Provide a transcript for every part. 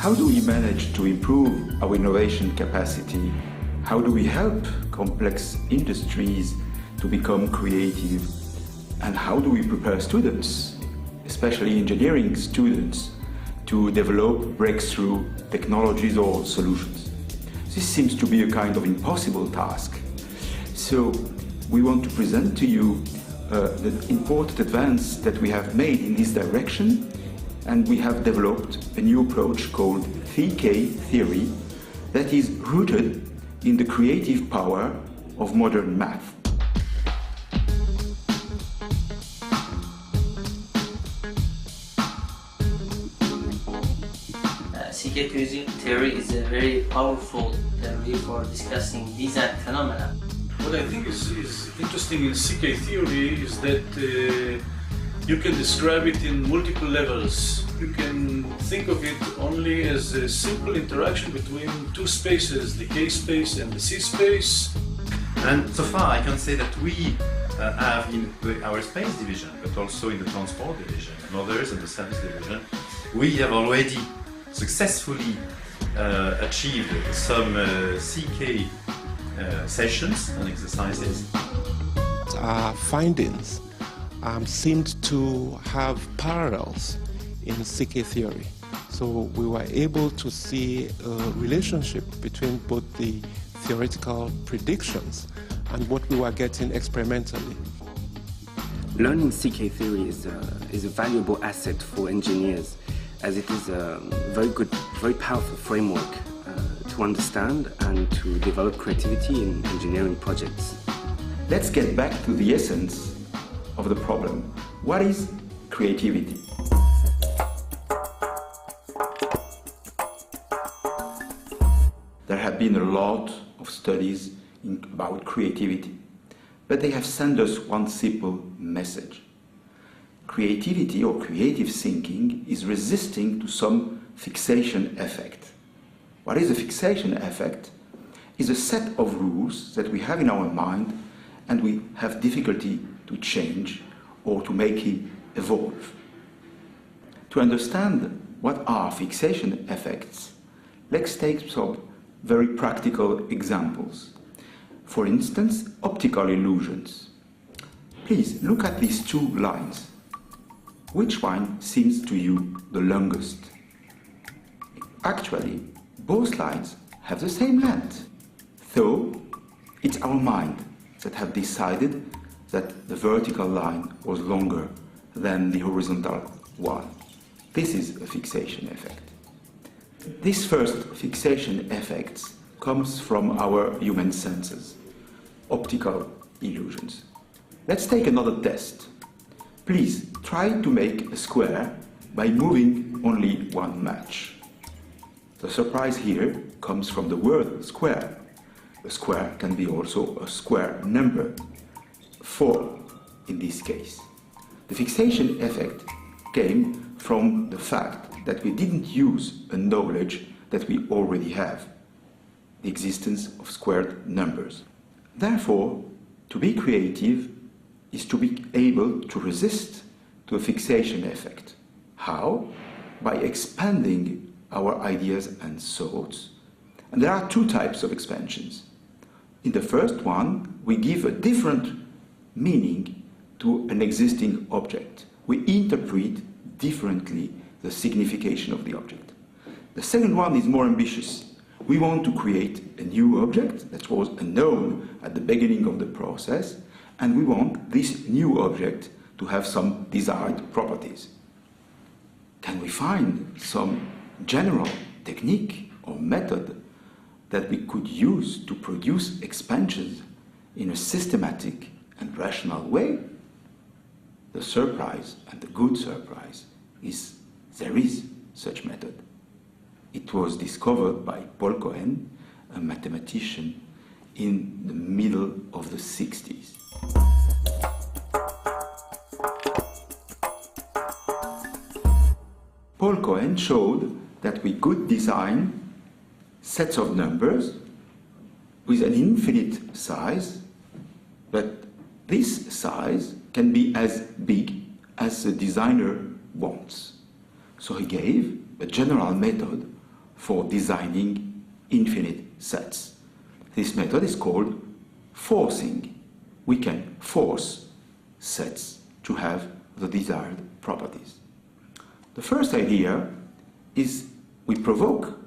How do we manage to improve our innovation capacity? How do we help complex industries to become creative? And how do we prepare students, especially engineering students, to develop breakthrough technologies or solutions? This seems to be a kind of impossible task. So we want to present to you the important advance that we have made in this direction, and we have developed a new approach called CK theory that is rooted in the creative power of modern math. CK theory is a very powerful theory for discussing design phenomena. What I think is interesting in CK theory is that you can describe it in multiple levels. You can think of it only as a simple interaction between two spaces, the K space and the C space. And so far I can say that we have in our space division, but also in the transport division and others in the service division, we have already successfully achieved some CK sessions and exercises. Our findings seemed to have parallels in CK theory. So we were able to see a relationship between both the theoretical predictions and what we were getting experimentally. Learning CK theory is a valuable asset for engineers, as it is a very powerful framework to understand and to develop creativity in engineering projects. Let's get back to the essence of the problem. What is creativity? There have been a lot of studies about creativity, but they have sent us one simple message. Creativity or creative thinking is resisting to some fixation effect. What is a fixation effect? Is a set of rules that we have in our mind and we have difficulty to change or to make it evolve. To understand what are fixation effects, let's take some very practical examples. For instance, optical illusions. Please look at these two lines. Which one seems to you the longest? Actually, both lines have the same length. So, it's our mind that have decided that the vertical line was longer than the horizontal one. This is a fixation effect. This first fixation effect comes from our human senses, optical illusions. Let's take another test. Please try to make a square by moving only one match. The surprise here comes from the word square. A square can be also a square number, 4 in this case. The fixation effect came from the fact that we didn't use a knowledge that we already have, the existence of squared numbers. Therefore, to be creative is to be able to resist to a fixation effect. How? By expanding our ideas and thoughts. And there are two types of expansions. In the first one, we give a different meaning to an existing object. We interpret differently the signification of the object. The second one is more ambitious. We want to create a new object that was unknown at the beginning of the process, and we want this new object to have some desired properties. Can we find some general technique or method that we could use to produce expansions in a systematic and rational way? The surprise, and the good surprise, is there is such method. It was discovered by Paul Cohen, a mathematician, in the middle of the 60s. Paul Cohen showed that we could design sets of numbers with an infinite size, but this size can be as big as the designer wants. So he gave a general method for designing infinite sets. This method is called forcing. We can force sets to have the desired properties. The first idea is we provoke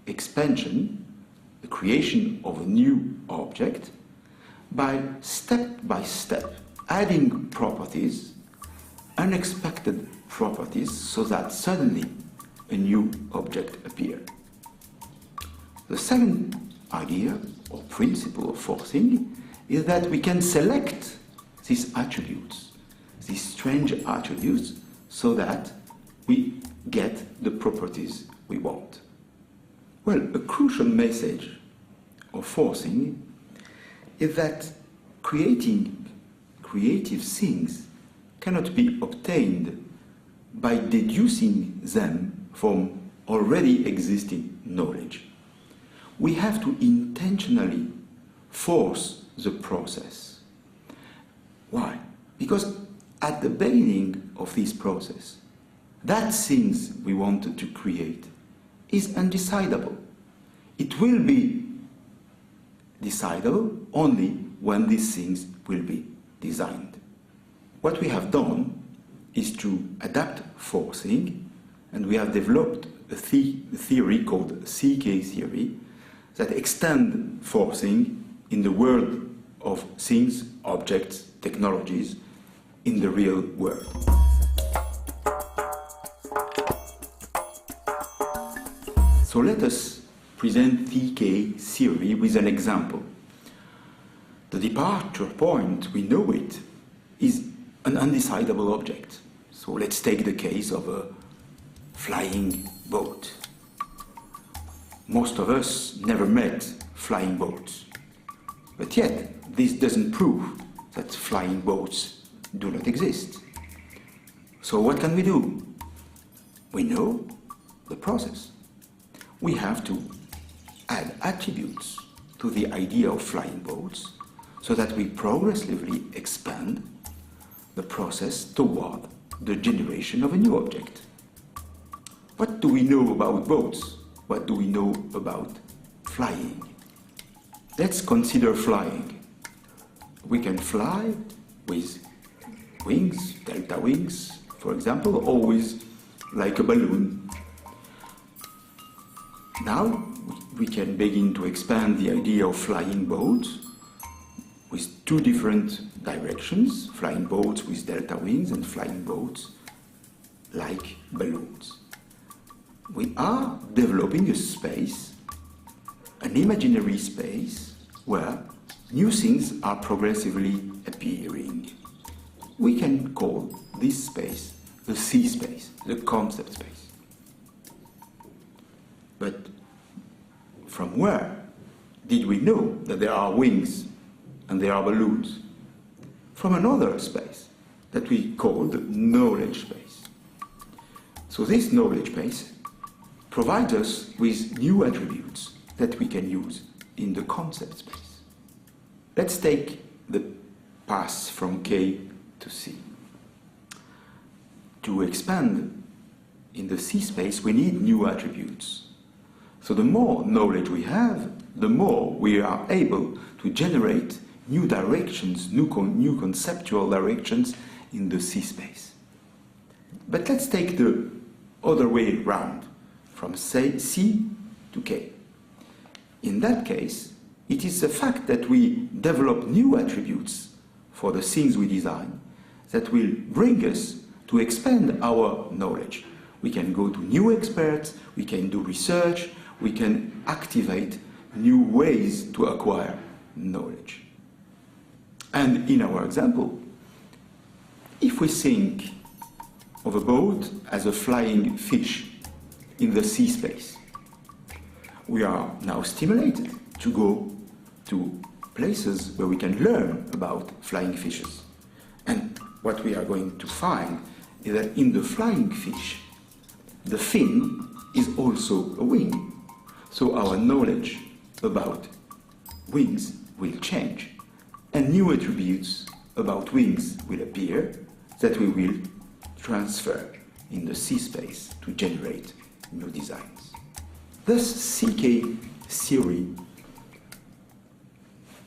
expansion, the creation of a new object, by step adding properties, unexpected properties, so that suddenly a new object appears. The second idea or principle of forcing is that we can select these attributes, these strange attributes, so that we get the properties we want. Well, a crucial message of forcing is that creating creative things cannot be obtained by deducing them from already existing knowledge. We have to intentionally force the process. Why? Because at the beginning of this process, that things we wanted to create is undecidable. It will be decidable only when these things will be designed. What we have done is to adapt forcing, and we have developed a theory called CK theory that extends forcing in the world of things, objects, technologies, in the real world. So let us present CK theory with an example. The departure point, we know it, is an undecidable object. So let's take the case of a flying boat. Most of us never met flying boats. But yet, this doesn't prove that flying boats do not exist. So what can we do? We know the process. We have to add attributes to the idea of flying boats so that we progressively expand the process toward the generation of a new object. What do we know about boats? What do we know about flying? Let's consider flying. We can fly with wings, delta wings, for example, always like a balloon. Now we can begin to expand the idea of flying boats with two different directions, flying boats with delta wings and flying boats like balloons. We are developing a space, an imaginary space, where new things are progressively appearing. We can call this space the C space, the concept space. But from where did we know that there are wings and there are balloons? From another space that we call the knowledge space. So this knowledge space provides us with new attributes that we can use in the concept space. Let's take the path from K to C. To expand in the C space, we need new attributes. So the more knowledge we have, the more we are able to generate new directions, new conceptual directions in the C space. But let's take the other way round, from C to K. In that case, it is the fact that we develop new attributes for the things we design that will bring us to expand our knowledge. We can go to new experts, we can do research, we can activate new ways to acquire knowledge. And in our example, if we think of a boat as a flying fish in the sea space, we are now stimulated to go to places where we can learn about flying fishes. And what we are going to find is that in the flying fish, the fin is also a wing. So our knowledge about wings will change, and new attributes about wings will appear that we will transfer in the sea space to generate new designs. This CK theory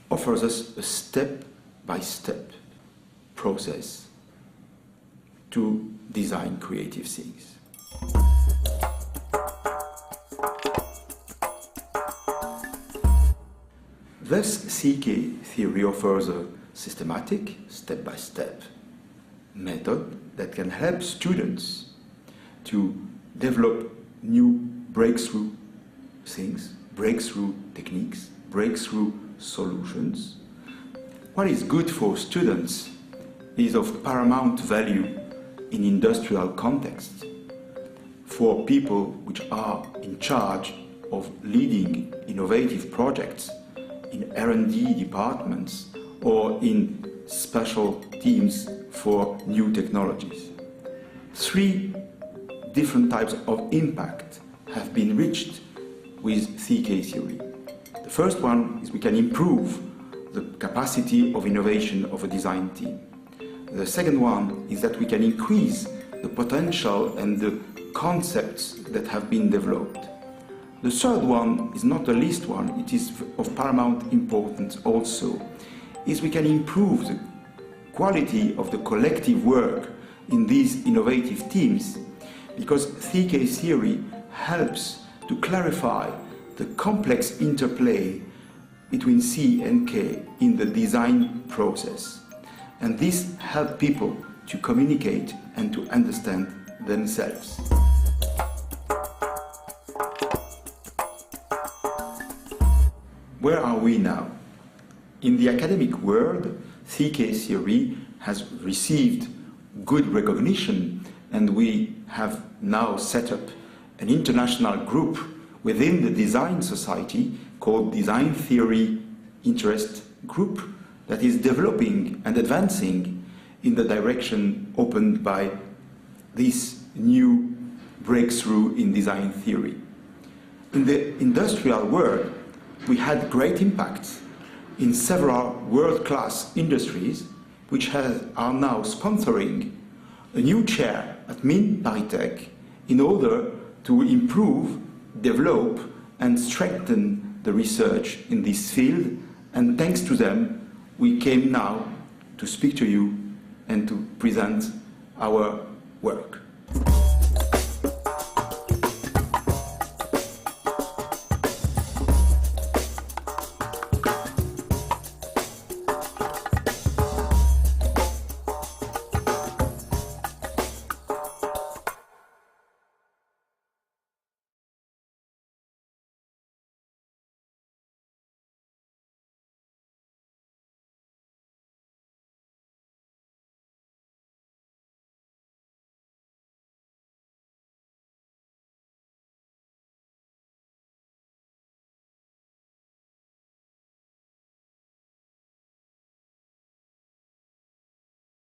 offers us a step-by-step process to design creative things. This CK theory offers a systematic, step-by-step method that can help students to develop new breakthrough things, breakthrough techniques, breakthrough solutions. What is good for students is of paramount value in industrial context for people which are in charge of leading innovative projects in R&D departments or in special teams for new technologies. 3 different types of impact have been reached with CK theory. The first one is we can improve the capacity of innovation of a design team. The second one is that we can increase the potential and the concepts that have been developed. The third one is not the least one, it is of paramount importance also, is we can improve the quality of the collective work in these innovative teams, because CK theory helps to clarify the complex interplay between C and K in the design process. And this helps people to communicate and to understand themselves. Where are we now? In the academic world, CK theory has received good recognition, and we have now set up an international group within the design society called Design Theory Interest Group that is developing and advancing in the direction opened by this new breakthrough in design theory. In the industrial world, we had great impacts in several world-class industries which are now sponsoring a new chair at Mines ParisTech in order to improve, develop and strengthen the research in this field, and thanks to them we came now to speak to you and to present our work.